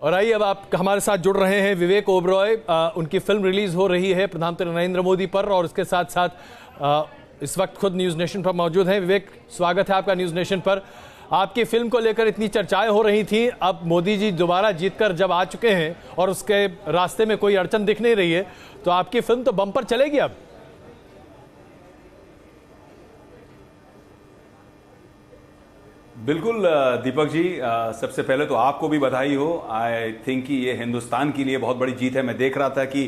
और आइए अब आप हमारे साथ जुड़ रहे हैं विवेक ओबरॉय। उनकी फिल्म रिलीज हो रही है प्रधानमंत्री नरेंद्र मोदी पर, और उसके साथ साथ इस वक्त खुद न्यूज़ नेशन पर मौजूद हैं। विवेक, स्वागत है आपका न्यूज़ नेशन पर। आपकी फिल्म को लेकर इतनी चर्चाएं हो रही थी, अब मोदी जी दोबारा जीतकर जब आ चुके हैं और उसके रास्ते में कोई अड़चन दिख नहीं रही है, तो आपकी फिल्म तो बम्पर चलेगी अब। बिल्कुल दीपक जी, सबसे पहले तो आपको भी बधाई हो। आई थिंक कि ये हिंदुस्तान के लिए बहुत बड़ी जीत है। मैं देख रहा था कि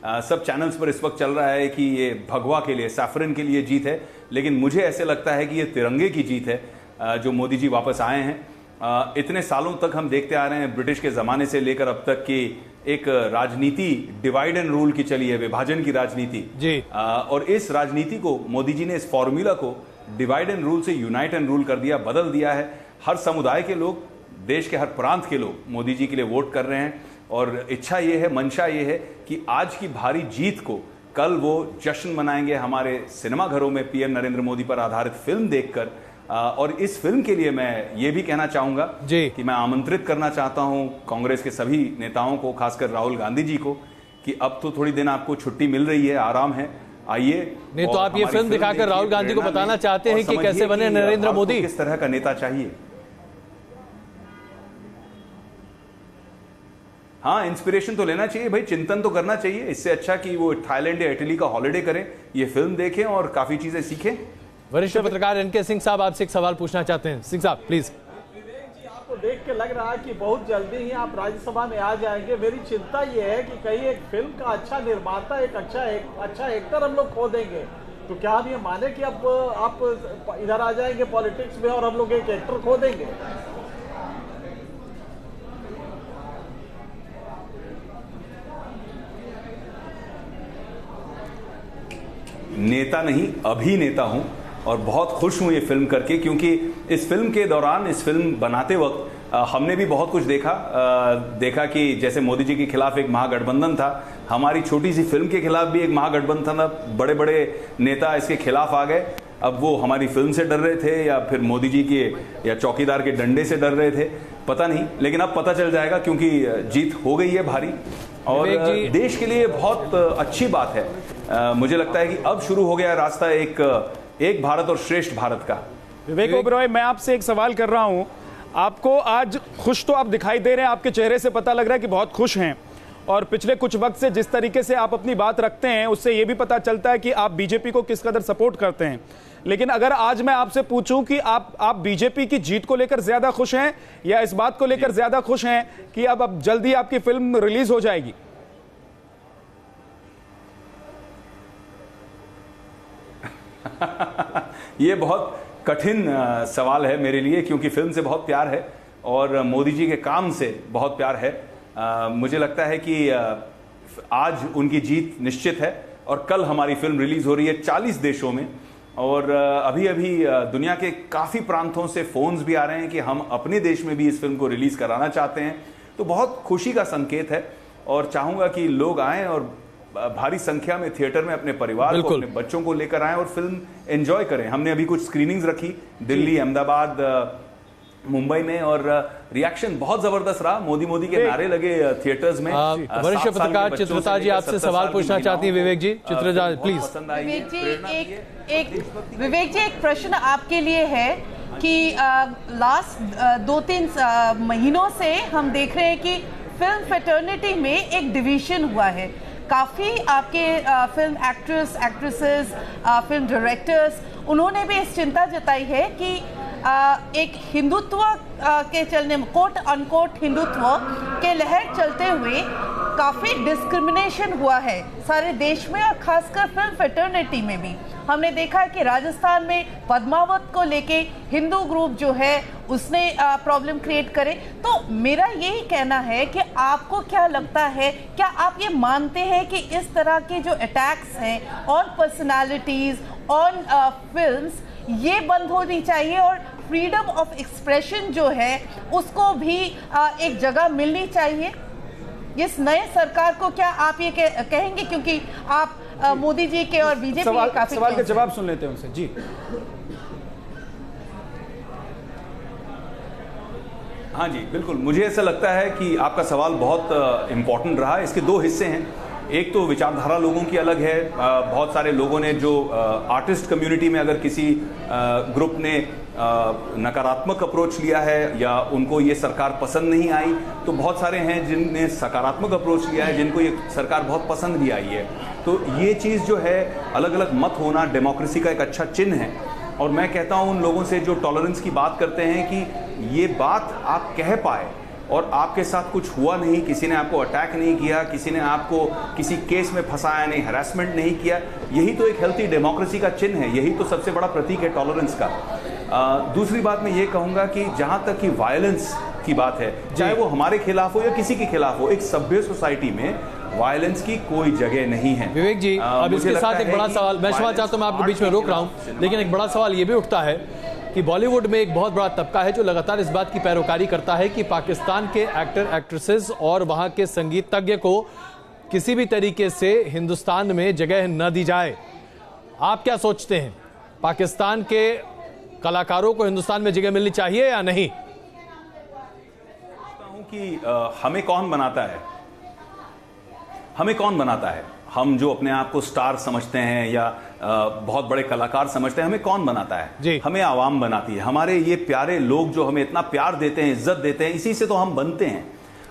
सब चैनल्स पर इस वक्त चल रहा है कि ये भगवा के लिए, सैफरन के लिए जीत है, लेकिन मुझे ऐसे लगता है कि ये तिरंगे की जीत है जो मोदी जी वापस आए हैं। इतने सालों तक हम देखते आ रहे हैं, ब्रिटिश के ज़माने से लेकर अब तक की एक राजनीति डिवाइड एंड रूल की चली है, विभाजन की राजनीति जी। और इस राजनीति को मोदी जी ने, इस फॉर्मूला को डिवाइड एंड रूल से यूनाइट एंड रूल कर दिया, बदल दिया है। हर समुदाय के लोग, देश के हर प्रांत के लोग मोदी जी के लिए वोट कर रहे हैं, और इच्छा ये है, मंशा ये है कि आज की भारी जीत को कल वो जश्न मनाएंगे हमारे सिनेमाघरों में पीएम नरेंद्र मोदी पर आधारित फिल्म देखकर। और इस फिल्म के लिए मैं ये भी कहना चाहूंगा कि मैं आमंत्रित करना चाहता हूं कांग्रेस के सभी नेताओं को, खासकर राहुल गांधी जी को, कि अब तो थोड़ी दिन आपको छुट्टी मिल रही है, आराम है, आइए। नहीं तो आप ये फिल्म दिखाकर राहुल गांधी को बताना चाहते हैं कि कैसे बने नरेंद्र मोदी, किस तरह का नेता चाहिए। हाँ, इंस्पिरेशन तो लेना चाहिए भाई, चिंतन तो करना चाहिए। इससे अच्छा कि वो थाईलैंड या इटली का हॉलिडे करें, ये फिल्म देखें और काफी चीजें सीखें। वरिष्ठ पत्रकार एनके सिंह साहब आपसे एक सवाल पूछना चाहते हैं। सिंह साहब प्लीज। विवेक जी, आपको देख के लग रहा है कि बहुत जल्दी ही आप राज्यसभा में आ जाएंगे। मेरी चिंता ये है कि कहीं एक फिल्म का अच्छा निर्माता, एक अच्छा एक्टर हम लोग खो देंगे, तो क्या हम ये माने कि अब आप इधर आ जाएंगे पॉलिटिक्स में और हम लोग एक एक्टर खो देंगे? नेता नहीं, अभिनेता हूं, और बहुत खुश हूं ये फिल्म करके, क्योंकि इस फिल्म के दौरान, इस फिल्म बनाते वक्त हमने भी बहुत कुछ देखा कि जैसे मोदी जी के खिलाफ एक महागठबंधन था, हमारी छोटी सी फिल्म के खिलाफ भी एक महागठबंधन था, बड़े बड़े नेता इसके खिलाफ आ गए। अब वो हमारी फिल्म से डर रहे थे या फिर मोदी जी के या चौकीदार के डंडे से डर रहे थे, पता नहीं, लेकिन अब पता चल जाएगा, क्योंकि जीत हो गई है भारी, और देश के लिए बहुत अच्छी बात है। मुझे लगता है कि अब शुरू हो गया रास्ता एक भारत और श्रेष्ठ भारत का। विवेक ओबरॉय, मैं आपसे एक सवाल कर रहा हूं। आपको आज खुश तो आप दिखाई दे रहे हैं, आपके चेहरे से पता लग रहा है कि बहुत खुश हैं, और पिछले कुछ वक्त से जिस तरीके से आप अपनी बात रखते हैं उससे यह भी पता चलता है कि आप बीजेपी को किस कदर सपोर्ट करते हैं। लेकिन अगर आज मैं आपसे पूछूं कि आप बीजेपी की जीत को लेकर ज्यादा खुश हैं या इस बात को लेकर ज्यादा खुश हैं कि अब जल्दी आपकी फिल्म रिलीज हो जाएगी? ये बहुत कठिन सवाल है मेरे लिए, क्योंकि फिल्म से बहुत प्यार है और मोदी जी के काम से बहुत प्यार है। मुझे लगता है कि आज उनकी जीत निश्चित है, और कल हमारी फिल्म रिलीज हो रही है 40 देशों में, और अभी दुनिया के काफ़ी प्रांतों से फोन्स भी आ रहे हैं कि हम अपने देश में भी इस फिल्म को रिलीज कराना चाहते हैं। तो बहुत खुशी का संकेत है, और चाहूँगा कि लोग आएँ और भारी संख्या में थिएटर में अपने परिवार को, अपने बच्चों को लेकर आएं और फिल्म एंजॉय करें। हमने अभी कुछ स्क्रीनिंग्स रखी दिल्ली, अहमदाबाद, मुंबई में, और रिएक्शन बहुत जबरदस्त रहा। मोदी के नारे लगे थिएटर्स में। वरिष्ठ पत्रकार चित्रता जी आपसे सवाल पूछना चाहती हैं। विवेक जी, चित्रता प्लीज। विवेक जी, एक प्रश्न आपके लिए है कि लास्ट 2-3 महीनों से हम देख रहे हैं कि फिल्म फ्रेटर्निटी में एक डिवीजन हुआ है। काफ़ी आपके फिल्म एक्ट्रेसेस, फिल्म डायरेक्टर्स, उन्होंने भी इस चिंता जताई है कि एक हिंदुत्व के चलने, कोट अनकोट हिंदुत्व के लहर चलते हुए काफ़ी डिस्क्रिमिनेशन हुआ है सारे देश में, और खासकर फिल्म फ्रेटर्निटी में भी। हमने देखा कि राजस्थान में पद्मावत को लेके हिंदू ग्रुप जो है उसने प्रॉब्लम क्रिएट करे। तो मेरा यही कहना है कि आपको क्या लगता है, क्या आप ये मानते हैं कि इस तरह के जो अटैक्स हैं ऑन पर्सनालिटीज, ऑन फिल्म्स, ये बंद होनी चाहिए, और फ्रीडम ऑफ एक्सप्रेशन जो है उसको भी एक जगह मिलनी चाहिए? इस नए सरकार को क्या आप ये कहेंगे, क्योंकि आप मोदी जी के और बीजेपी के काफी सवाल के जवाब सुन लेते हैं उनसे जी। हाँ जी, बिल्कुल। मुझे ऐसा लगता है कि आपका सवाल बहुत इम्पोर्टेंट रहा। इसके दो हिस्से हैं। एक तो विचारधारा लोगों की अलग है। बहुत सारे लोगों ने जो आर्टिस्ट कम्युनिटी में अगर किसी ग्रुप ने नकारात्मक अप्रोच लिया है या उनको ये सरकार पसंद नहीं आई, तो बहुत सारे हैं जिनने सकारात्मक अप्रोच लिया है, जिनको ये सरकार बहुत पसंद भी आई है। तो ये चीज़ जो है, अलग अलग मत होना डेमोक्रेसी का एक अच्छा चिन्ह है। और मैं कहता हूँ उन लोगों से जो टॉलरेंस की बात करते हैं कि ये बात आप कह पाए और आपके साथ कुछ हुआ नहीं, किसी ने आपको अटैक नहीं किया, किसी ने आपको किसी केस में फंसाया नहीं, हैरेसमेंट नहीं किया, यही तो एक हेल्थी डेमोक्रेसी का चिन्ह है, यही तो सबसे बड़ा प्रतीक है टॉलरेंस का। दूसरी बात मैं ये कहूँगा कि जहाँ तक कि वायलेंस की बात है, चाहे वो हमारे खिलाफ हो या किसी के खिलाफ हो, एक सभ्य सोसाइटी में वायलेंस की कोई जगह नहीं है। विवेक जी, अब इसके साथ एक बड़ा सवाल, मैं क्षमा चाहता हूं, मैं आपको बीच में रोक रहा हूं, लेकिन एक बड़ा सवाल ये भी उठता है कि बॉलीवुड में एक बहुत बड़ा तबका है जो लगातार इस बात की पैरोकारी करता है कि पाकिस्तान के एक्टर एक्ट्रेसेस और वहां के संगीतज्ञ को किसी भी तरीके से हिंदुस्तान में जगह न दी जाए। आप क्या सोचते हैं, पाकिस्तान के कलाकारों को हिंदुस्तान में जगह मिलनी चाहिए या नहीं? कि हमें कौन बनाता है, हमें कौन बनाता है? हम जो अपने आप को स्टार समझते हैं या बहुत बड़े कलाकार समझते हैं, हमें कौन बनाता है? जी। हमें आवाम बनाती है। हमारे ये प्यारे लोग जो हमें इतना प्यार देते हैं, इज्जत देते हैं, इसी से तो हम बनते हैं।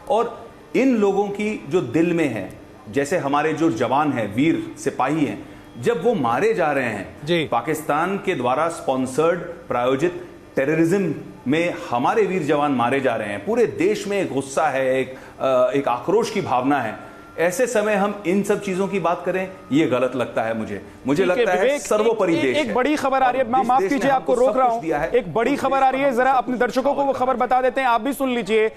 और इन लोगों की जो दिल में है, जैसे हमारे जो जवान हैं, वीर सिपाही हैं, जब वो मारे जा रहे हैं पाकिस्तान के द्वारा स्पॉन्सर्ड प्रायोजित टेररिज्म में, हमारे वीर जवान मारे जा रहे हैं, पूरे देश में एक गुस्सा है, एक आक्रोश की भावना है। ऐसे समय हम इन सब चीजों की बात करें, ये गलत लगता है मुझे लगता है सर्वोपरि देश एक बड़ी खबर आ रही है, माफ कीजिए आपको रोक रहा हूं, एक बड़ी खबर आ रही है, जरा अपने दर्शकों को वो खबर बता देते हैं, आप भी सुन लीजिए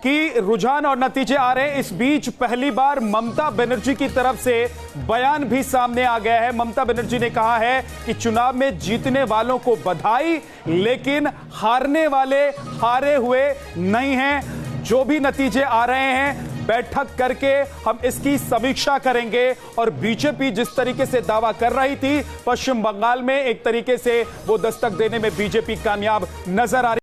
कि रुझान और नतीजे आ रहे हैं। इस बीच पहली बार ममता बनर्जी की तरफ से बयान भी सामने आ गया है। ममता बनर्जी ने कहा है कि चुनाव में जीतने वालों को बधाई, लेकिन हारने वाले हारे हुए नहीं हैं। जो भी नतीजे आ रहे हैं, बैठक करके हम इसकी समीक्षा करेंगे। और बीजेपी जिस तरीके से दावा कर रही थी, पश्चिम बंगाल में एक तरीके से वो दस्तक देने में बीजेपी कामयाब नजर आ रही